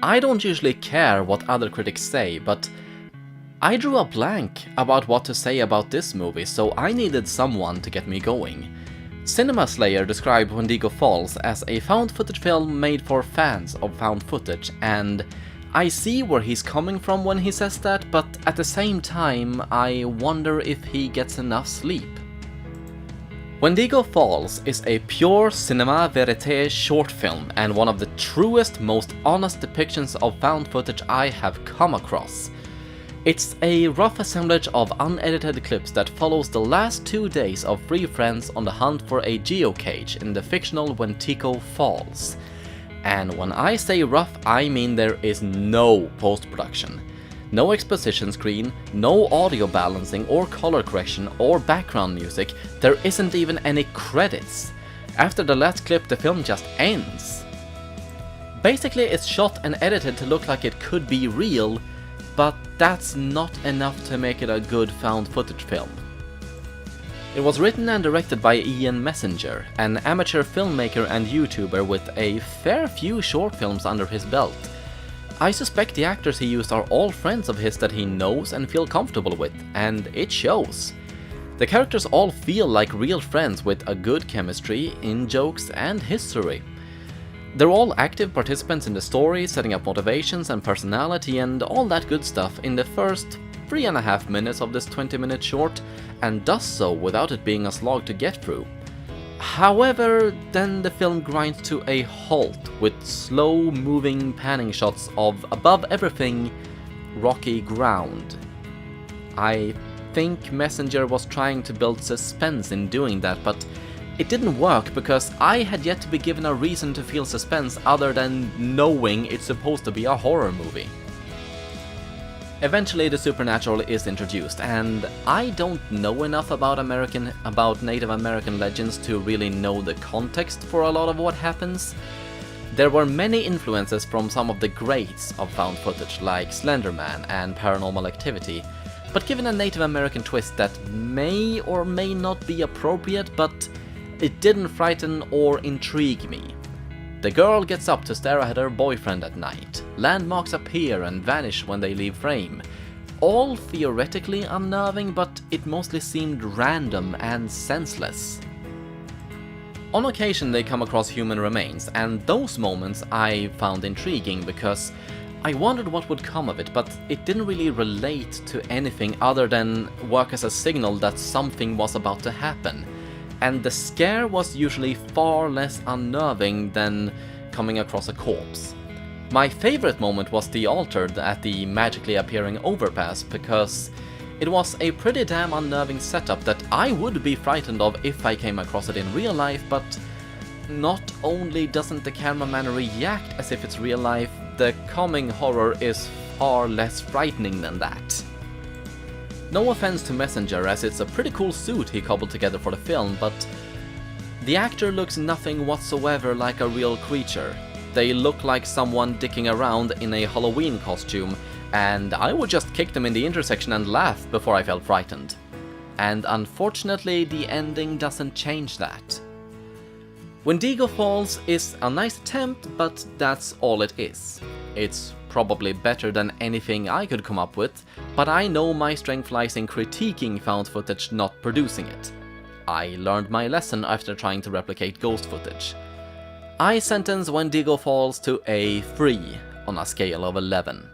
I don't usually care what other critics say, but I drew a blank about what to say about this movie, so I needed someone to get me going. Cinema Slayer described Wendigo Falls as a found footage film made for fans of found footage, and I see where he's coming from when he says that, but at the same time I wonder if he gets enough sleep. Wendigo Falls is a pure cinema verite short film and one of the truest, most honest depictions of found footage I have come across. It's a rough assemblage of unedited clips that follows the last 2 days of three friends on the hunt for a geocage in the fictional Wendigo Falls. And when I say rough, I mean there is no post-production. No exposition screen, no audio balancing or color correction or background music, there isn't even any credits. After the last clip the film just ends. Basically it's shot and edited to look like it could be real, but that's not enough to make it a good found footage film. It was written and directed by Ian Messenger, an amateur filmmaker and YouTuber with a fair few short films under his belt. I suspect the actors he used are all friends of his that he knows and feels comfortable with, and it shows. The characters all feel like real friends with a good chemistry, in-jokes and history. They're all active participants in the story, setting up motivations and personality and all that good stuff in the first 3.5 minutes of this 20-minute short, and does so without it being a slog to get through. However, then the film grinds to a halt with slow-moving panning shots of, above everything, rocky ground. I think Messenger was trying to build suspense in doing that, but it didn't work because I had yet to be given a reason to feel suspense other than knowing it's supposed to be a horror movie. Eventually the supernatural is introduced, and I don't know enough about Native American legends to really know the context for a lot of what happens. There were many influences from some of the greats of found footage like Slender Man and Paranormal Activity, but given a Native American twist that may or may not be appropriate, but it didn't frighten or intrigue me. The girl gets up to stare at her boyfriend at night. Landmarks appear and vanish when they leave frame. All theoretically unnerving, but it mostly seemed random and senseless. On occasion they come across human remains, and those moments I found intriguing because I wondered what would come of it, but it didn't really relate to anything other than work as a signal that something was about to happen. And the scare was usually far less unnerving than coming across a corpse. My favorite moment was the altar at the magically appearing overpass, because it was a pretty damn unnerving setup that I would be frightened of if I came across it in real life, but not only doesn't the cameraman react as if it's real life, the coming horror is far less frightening than that. No offense to Messenger, as it's a pretty cool suit he cobbled together for the film, but the actor looks nothing whatsoever like a real creature. They look like someone dicking around in a Halloween costume, and I would just kick them in the intersection and laugh before I felt frightened. And unfortunately, the ending doesn't change that. Wendigo Falls is a nice attempt, but that's all it is. It's probably better than anything I could come up with, but I know my strength lies in critiquing found footage, not producing it. I learned my lesson after trying to replicate ghost footage. I sentence Wendigo Falls to a 3 on a scale of 11.